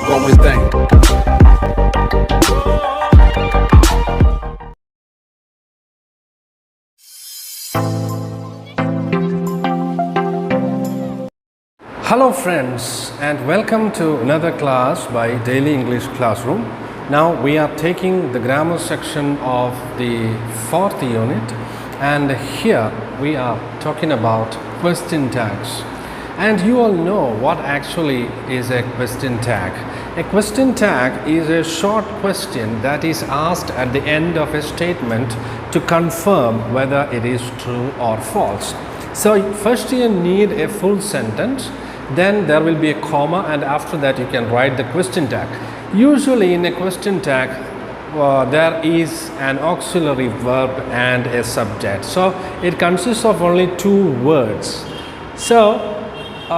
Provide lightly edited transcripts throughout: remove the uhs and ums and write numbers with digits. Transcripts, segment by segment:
going thing. Hello friends, and welcome to another class by Daily English Classroom. Now we are taking the grammar section of the fourth unit, and here we are talking about question tags. And you all know what actually is a question tag. A question tag is a short question that is asked at the end of a statement to confirm whether it is true or false. So first you need a full sentence, then there will be a comma, and after that you can write the question tag. Usually in a question tag there is an auxiliary verb and a subject, so it consists of only two words. So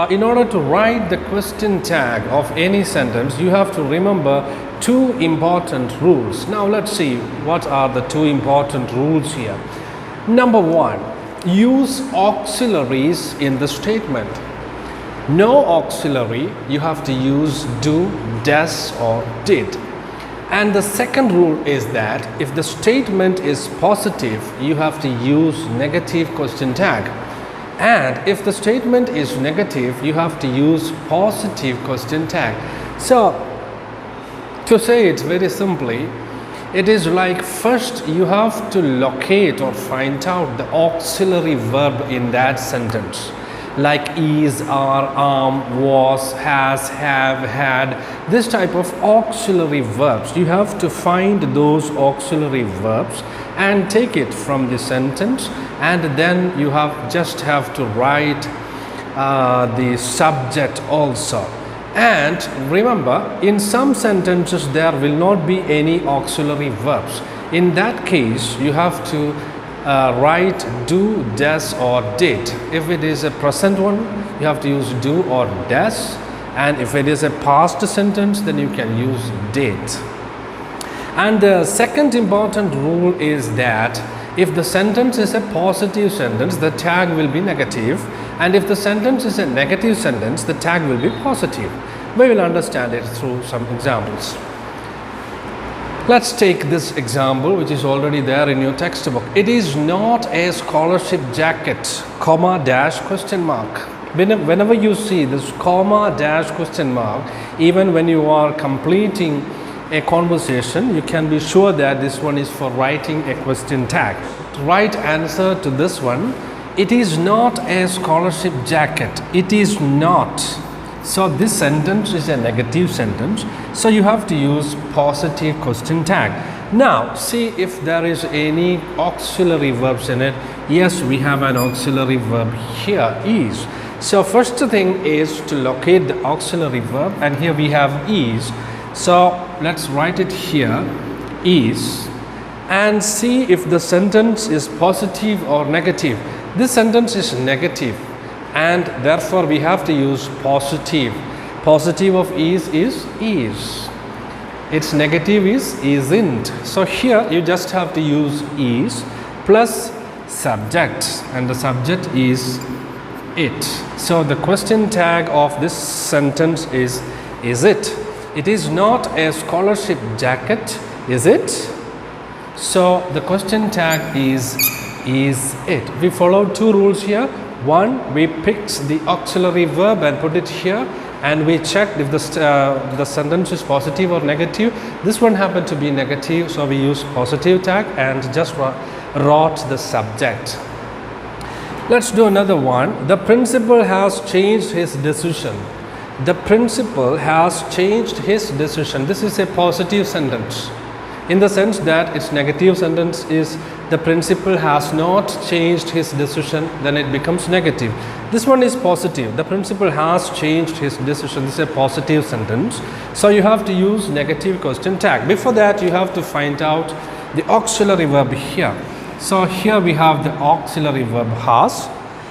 in order to write the question tag of any sentence, you have to remember two important rules. Now let's see what are the two important rules here. Number one, use auxiliaries in the statement. No auxiliary, you have to use do, does or did. And the second rule is that if the statement is positive, you have to use negative question tag. And if the statement is negative, you have to use positive question tag. So to say it very simply, it is like first you have to locate or find out the auxiliary verb in that sentence, like is, are, was, has, have, had, this type of auxiliary verbs. You have to find those auxiliary verbs and take it from the sentence, and then you just have to write the subject also. And remember, in some sentences there will not be any auxiliary verbs. In that case, you have to write do, does or did. If it is a present one, you have to use do or does, and if it is a past sentence, then you can use did. And the second important rule is that if the sentence is a positive sentence, the tag will be negative, and if the sentence is a negative sentence, the tag will be positive. We will understand it through some examples. Let's take this example, which is already there in your textbook. It is not a scholarship jacket, comma, dash, question mark. Whenever you see this comma, dash, question mark, even when you are completing a conversation, you can be sure that this one is for writing a question tag. Right answer to this one, it is not a scholarship jacket. It is not. So this sentence is a negative sentence, so you have to use positive question tag. Now see if there is any auxiliary verbs in it. Yes, we have an auxiliary verb here, is. So first thing is to locate the auxiliary verb, and here we have is. So let's write it here, is, and see if the sentence is positive or negative. This sentence is negative, and therefore we have to use positive. Positive of is. Its negative is isn't. So here you just have to use is plus subject, and the subject is it. So the question tag of this sentence is it. It is not a scholarship jacket, is it? So the question tag is it. We followed two rules here. One, we picked the auxiliary verb and put it here, and we checked if the sentence is positive or negative. This one happened to be negative, so we used positive tag and just wrote the subject. Let's do another one. The principal has changed his decision. The principal has changed his decision. This is a positive sentence, in the sense that its negative sentence is the principal has not changed his decision, then it becomes negative. This one is positive. The principal has changed his decision. This is a positive sentence, so you have to use negative question tag. Before that, you have to find out the auxiliary verb here. So here we have the auxiliary verb has.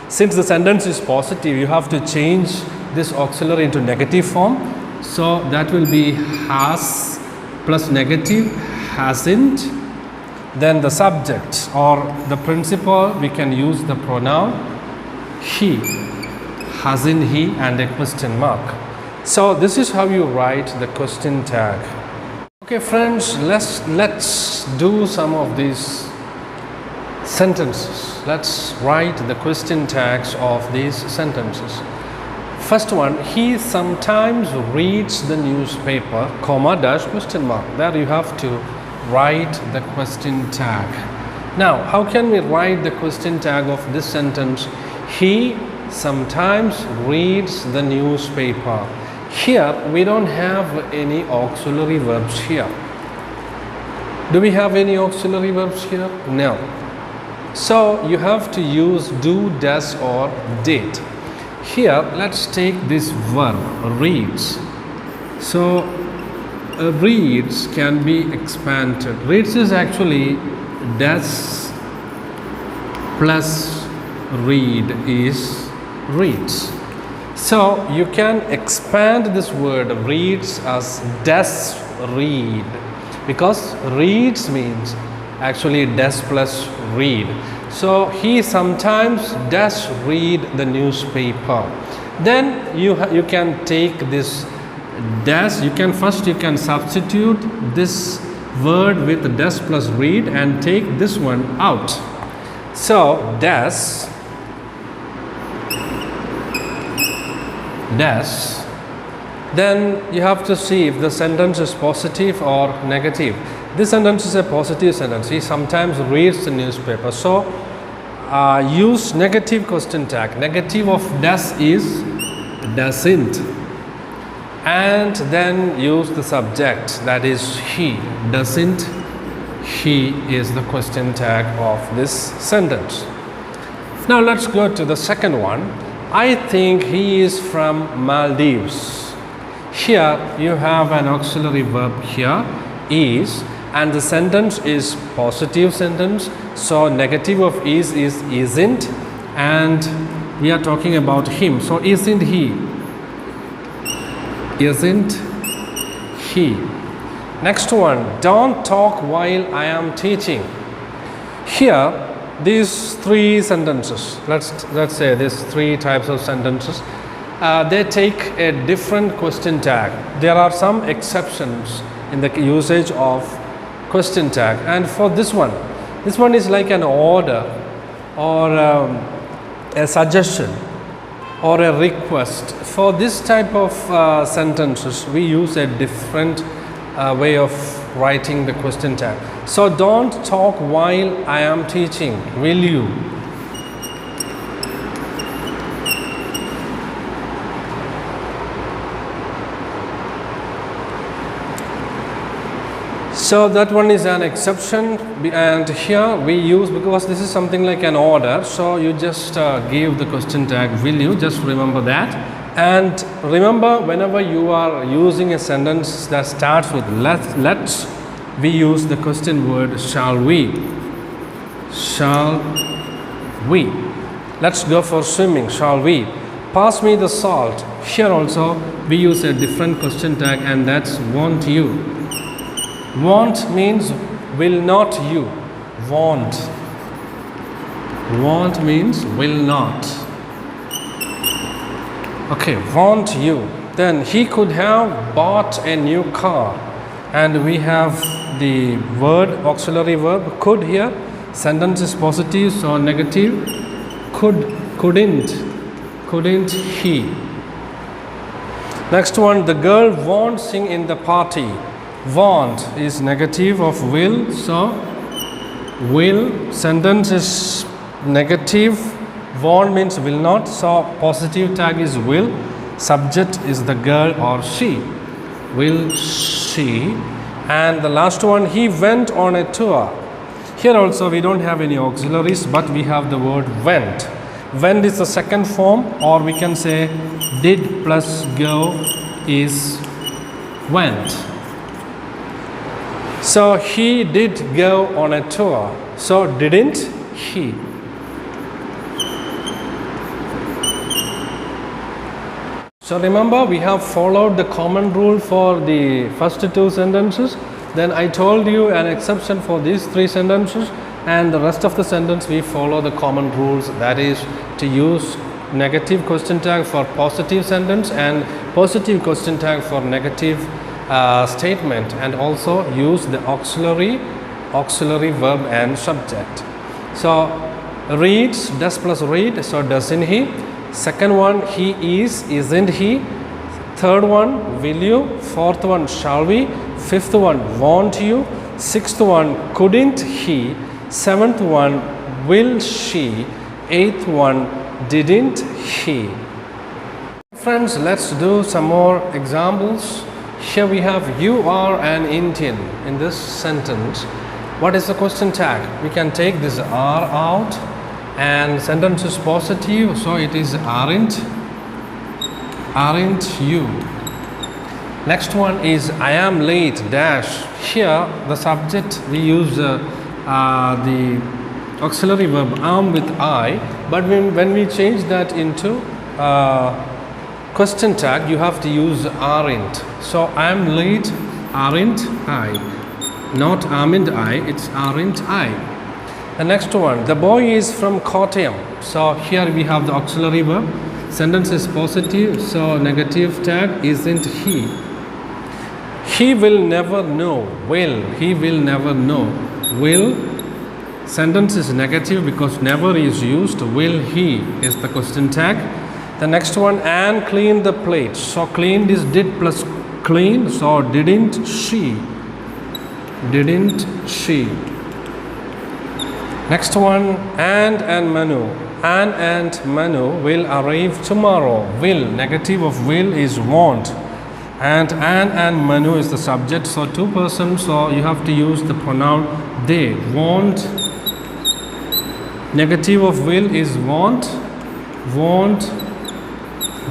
Since the sentence is positive, you have to change this auxiliary into negative form. So that will be has plus negative, hasn't. Then the subject or the principal, we can use the pronoun he, hasn't he, and a question mark. So this is how you write the question tag. Okay friends, let's do some of these sentences. Let's write the question tags of these sentences. First one, he sometimes reads the newspaper, comma, dash, question mark. There you have to write the question tag. Now, how can we write the question tag of this sentence? He sometimes reads the newspaper. Here, we don't have any auxiliary verbs here. Do we have any auxiliary verbs here? No. So, you have to use do, does or did. Here, let's take this verb, reads. So, reads can be expanded. Reads is actually does plus read is reads. So, you can expand this word reads as does read, because reads means actually does plus read. So he sometimes does read the newspaper. Then you can take this does, you can substitute this word with does plus read and take this one out. So does, then you have to see if the sentence is positive or negative. This sentence is a positive sentence. He sometimes reads the newspaper. So use negative question tag. Negative of does is doesn't. And then use the subject, that is he. Doesn't he is the question tag of this sentence. Now let's go to the second one. I think he is from Maldives. Here you have an auxiliary verb here, is, and the sentence is positive sentence. So negative of is isn't, and we are talking about him. So isn't he? Isn't he? Next one, don't talk while I am teaching. Here these three sentences, let's say these three types of sentences, they take a different question tag. There are some exceptions in the usage of question tag, and for this one is like an order or a suggestion or a request. For this type of sentences, we use a different way of writing the question tag. So don't talk while I am teaching, will you? So that one is an exception, and here we use, because this is something like an order, so you just give the question tag will you, just remember that. And remember, whenever you are using a sentence that starts with let's, we use the question word shall we. Shall we? Let's go for swimming. Shall we? Pass me the salt. Here also we use a different question tag, and that's won't you. Won't means will not you. Won't. Won't means will not. Okay, won't you. Then he could have bought a new car, and we have the word auxiliary verb could here. Sentence is positive, so negative. Couldn't he. Next one, the girl won't sing in the party. Won't is negative of will, so will. Sentence is negative. Won't means will not, so positive tag is will. Subject is the girl or she. Will she. And the last one, he went on a tour. Here also we don't have any auxiliaries, but we have the word went. Went is the second form, or we can say did plus go is went. So he did go on a tour. So didn't he? So remember, we have followed the common rule for the first two sentences. Then I told you an exception for these three sentences, and the rest of the sentence we follow the common rules, that is to use negative question tag for positive sentence and positive question tag for negative statement, and also use the auxiliary verb and subject. So reads, does plus read, so doesn't he. Second one, he is, isn't he. Third one, will you. Fourth one, shall we. Fifth one, won't you. Sixth one, couldn't he. Seventh one, will she. Eighth one, didn't he. Friends, let's do some more examples. Here we have you are an Indian in this sentence. What is the question tag? We can take this are out, and sentence is positive, so it is aren't you. Next one is I am late dash. Here the subject, we use the auxiliary verb am with I, but when we change that into question tag, you have to use aren't. So I am late, aren't I. Not aren't I, it's aren't I. The next one, the boy is from Kottayam. So here we have the auxiliary verb. Sentence is positive, so negative tag isn't he. He will never know. Will, he will never know. Will, sentence is negative because never is used. Will he is the question tag. The next one, and clean the plate. So cleaned is did plus clean, so didn't she. Didn't she. Next one, and Manu. Anne and Manu will arrive tomorrow. Will, negative of will is won't. And Anne and Manu is the subject, so two persons, so you have to use the pronoun they. Won't, negative of will is won't. Won't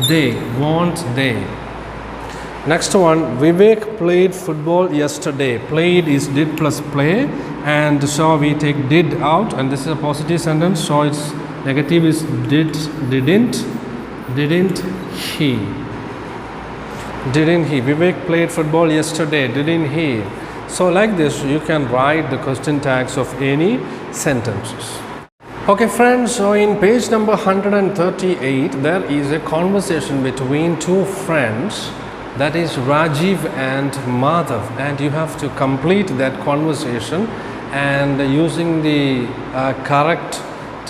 they. Won't they. Next one, Vivek played football yesterday. Played is did plus play, and so we take did out, and this is a positive sentence, so it's negative is didn't he. Didn't he. Vivek played football yesterday. Didn't he. So like this you can write the question tags of any sentences. Okay friends, so in page number 138 there is a conversation between two friends, that is Rajiv and Madhav, and you have to complete that conversation and using the correct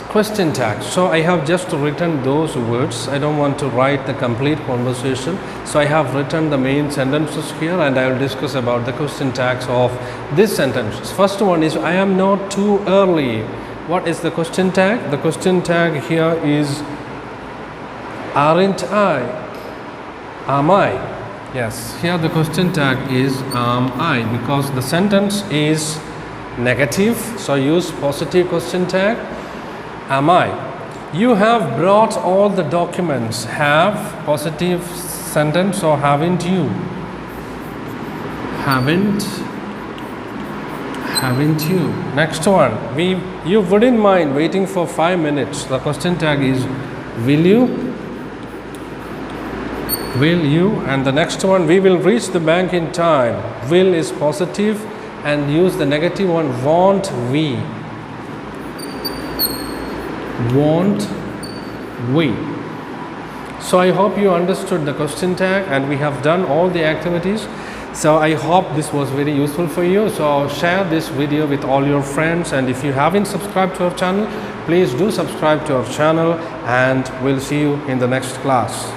question tag. So I have just written those words. I don't want to write the complete conversation, so I have written the main sentences here, and I will discuss about the question tags of this sentence. First one is I am not too early. What is the question tag? The question tag here is aren't I. Am I. Yes, here the question tag is am I, because the sentence is negative, so use positive question tag. Am I. You have brought all the documents. Have, positive sentence, so haven't you. Haven't you. Next one, you wouldn't mind waiting for 5 minutes. The question tag is will you. Will you. And the next one, we will reach the bank in time. Will is positive, and use the negative one, won't we. Won't we. So I hope you understood the question tag, and we have done all the activities. So I hope this was very useful for you. So share this video with all your friends, and if you haven't subscribed to our channel, please do subscribe to our channel, and we'll see you in the next class.